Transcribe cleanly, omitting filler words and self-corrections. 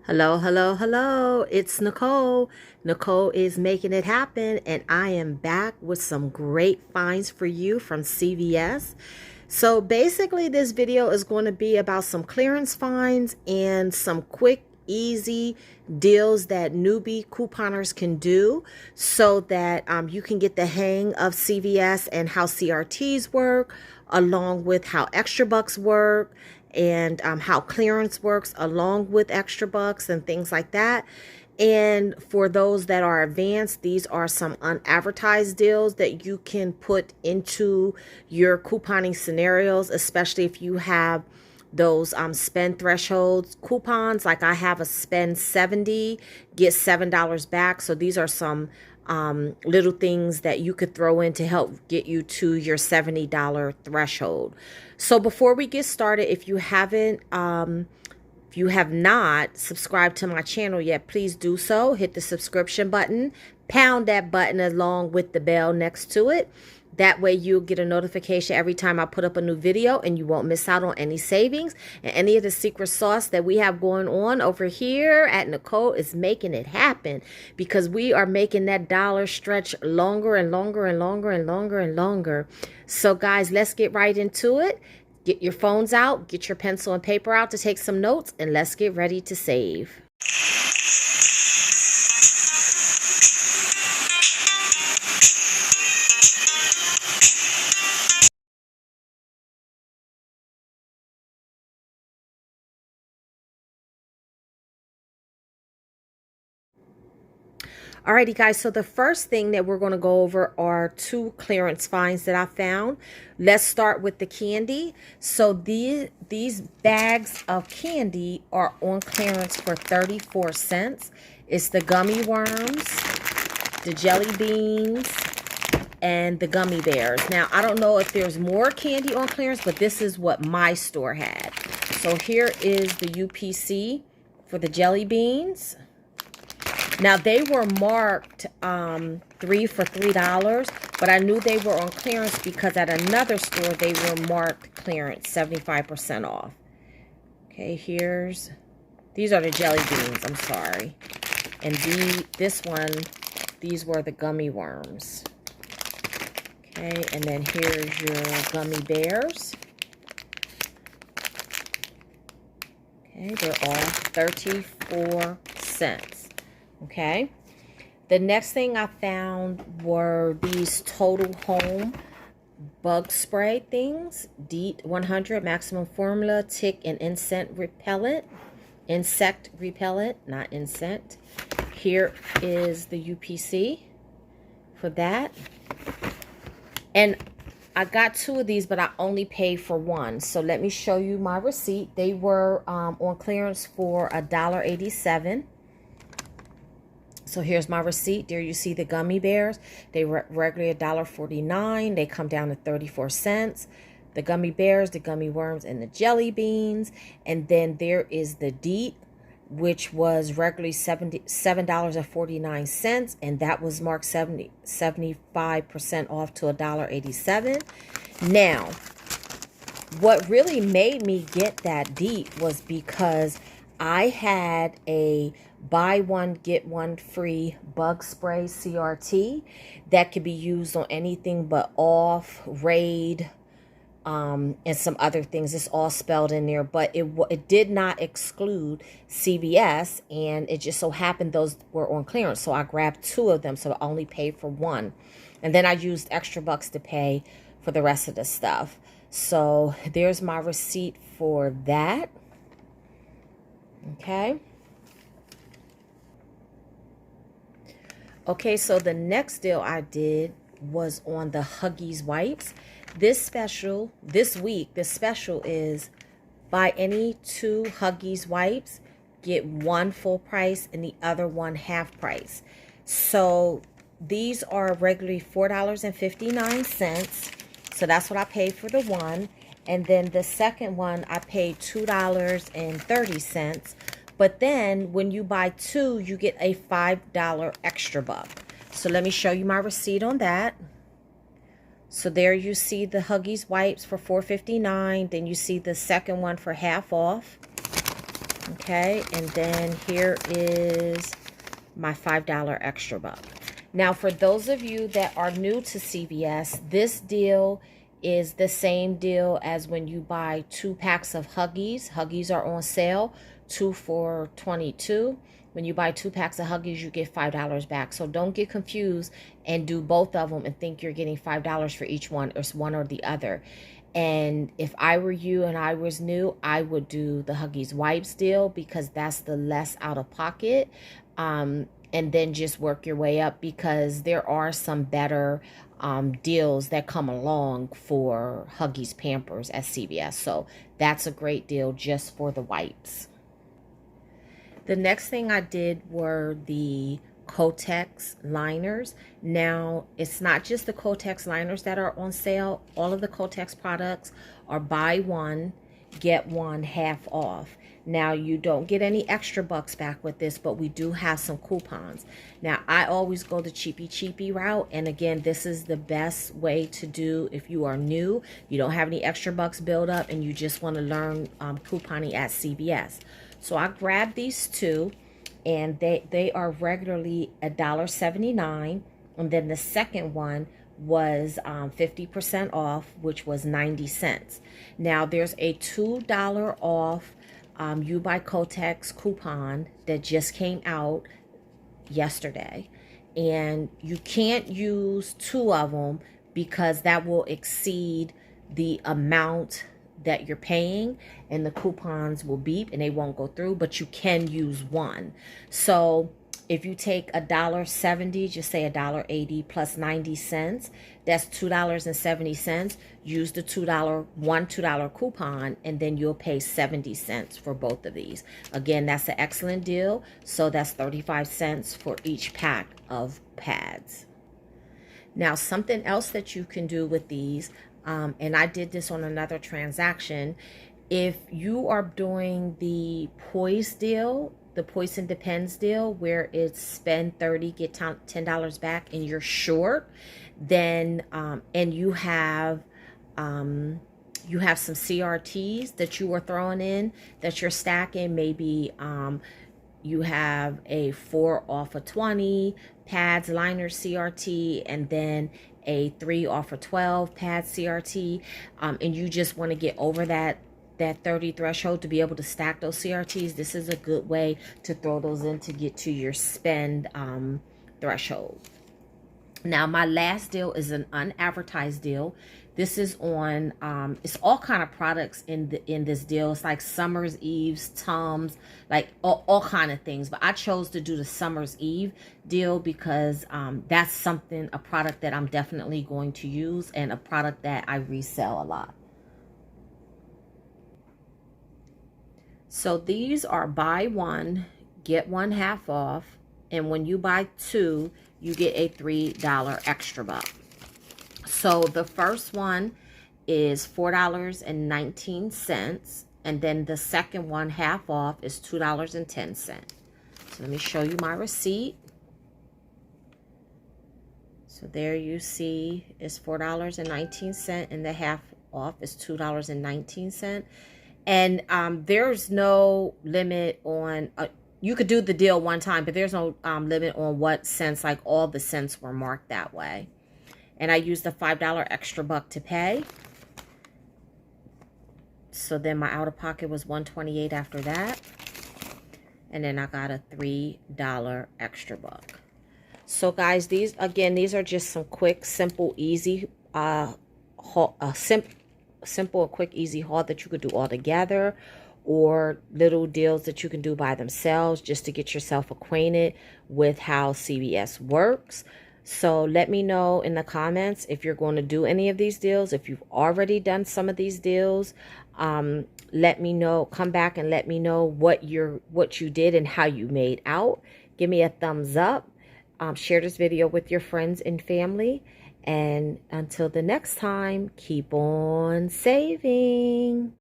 Hello, hello, hello. It's Nicole. Nicole is making it happen, and I am back with some great finds for you from CVS. So basically, this video is going to be about some clearance finds and some quick, easy deals that newbie couponers can do so that you can get the hang of CVS and how CRTs work, along with how Extrabucks work and how clearance works along with Extrabucks and things like that. And for those that are advanced, these are some unadvertised deals that you can put into your couponing scenarios, especially if you have those spend thresholds coupons. Like I have a spend 70, get $7 back. So these are some little things that you could throw in to help get you to your $70 threshold. So before we get started, if you have not subscribed to my channel yet, please do so. Hit the subscription button, pound that button along with the bell next to it. That way you'll get a notification every time I put up a new video, and you won't miss out on any savings and any of the secret sauce that we have going on over here at Nicole is making it happen, because we are making that dollar stretch longer and longer and longer and longer and longer. So guys, let's get right into it. Get your phones out, get your pencil and paper out to take some notes, and let's get ready to save. Alrighty guys, so the first thing that we're going to go over are two clearance finds that I found. Let's start with the candy. So these bags of candy are on clearance for 34 cents. It's the gummy worms, the jelly beans, and the gummy bears. Now, I don't know if there's more candy on clearance, but this is what my store had. So here is the UPC for the jelly beans. Now, they were marked 3 for $3, but I knew they were on clearance because at another store, they were marked clearance, 75% off. Okay, these are the jelly beans, I'm sorry. And these were the gummy worms. Okay, and then here's your gummy bears. Okay, they're all 34 cents. Okay, the next thing I found were these Total Home bug spray things. DEET 100 maximum formula tick and insect repellent, not insect. Here is the UPC for that. And I got two of these, but I only paid for one. So let me show you my receipt. They were on clearance for $1.87. So here's my receipt. There you see the gummy bears. They were regularly $1.49. They come down to 34 cents. The gummy bears, the gummy worms, and the jelly beans. And then there is the DEET, which was regularly $7.49. And that was marked 75% off to $1.87. Now, what really made me get that DEET was because I had a buy one, get one free bug spray CRT that could be used on anything but off, raid, and some other things. It's all spelled in there, but it did not exclude CVS, and it just so happened those were on clearance. So I grabbed two of them, so I only paid for one. And then I used Extrabucks to pay for the rest of the stuff. So there's my receipt for that. Okay. Okay, so the next deal I did was on the Huggies Wipes. This special is buy any two Huggies Wipes, get one full price and the other one half price. So these are regularly $4.59. So that's what I paid for the one. And then the second one, I paid $2.30. But then when you buy two, you get a $5 extra buck. So let me show you my receipt on that. So there you see the Huggies Wipes for $4.59. Then you see the second one for half off. Okay, and then here is my $5 extra buck. Now, for those of you that are new to CVS, this deal is the same deal as when you buy 2 packs of Huggies. Huggies are on sale, 2 for $22. When you buy 2 packs of Huggies, you get $5 back. So don't get confused and do both of them and think you're getting $5 for each one, or it's one or the other. And if I were you and I was new, I would do the Huggies Wipes deal, because that's the less out of pocket. And then just work your way up, because there are some better deals that come along for Huggies Pampers at CVS. So that's a great deal just for the wipes. The next thing I did were the Kotex Liners. Now, it's not just the Kotex Liners that are on sale. All of the Kotex products are buy one, get one half off. Now, you don't get any Extrabucks back with this, but we do have some coupons. Now, I always go the cheapy route, and again, this is the best way to do if you are new, you don't have any Extrabucks build up, and you just want to learn couponing at CVS. So I grabbed these two, and they are regularly $1.79, and then the second one was 50% off, which was 90 cents. Now, there's a $2 off You Buy Kotex coupon that just came out yesterday, and you can't use 2 of them because that will exceed the amount that you're paying, and the coupons will beep and they won't go through, but you can use 1. So if you take $1.70, just say $1.80 plus 90 cents, that's $2.70. Use the $2 coupon, and then you'll pay 70 cents for both of these. Again, that's an excellent deal. So that's 35 cents for each pack of pads. Now, something else that you can do with these, and I did this on another transaction. If you are doing the Poise deal, the Poison Depends deal, where it's spend 30, get $10 back, and you're short, then and you have some CRTs that you are throwing in, that you're stacking. Maybe you have a 4 off of 20 pads liner CRT, and then a 3 off of 12 pad CRT, and you just want to get over that 30 threshold to be able to stack those CRTs. This is a good way to throw those in to get to your spend threshold. Now, my last deal is an unadvertised deal. This is on it's all kind of products in this deal. It's like Summer's Eve's, Tums, like all kind of things, but I chose to do the Summer's Eve deal because that's a product that I'm definitely going to use, and a product that I resell a lot. So these are buy one, get one half off, and when you buy 2, you get a $3 extra buck. So the first one is $4.19, and then the second one half off is $2.10. So let me show you my receipt. So there you see it's $4.19, and the half off is $2.19. And there's no limit on, you could do the deal one time, but there's no limit on what cents, like all the cents were marked that way. And I used the $5 extra buck to pay. So then my out-of-pocket was $1.28 after that. And then I got a $3 extra buck. So guys, these are just some quick, simple, easy, simple and quick, easy haul that you could do all together, or little deals that you can do by themselves just to get yourself acquainted with how CVS works. So let me know in the comments if you're going to do any of these deals. If you've already done some of these deals, let me know. Come back and let me know what you did and how you made out. Give me a thumbs up. Share this video with your friends and family. And until the next time, keep on saving.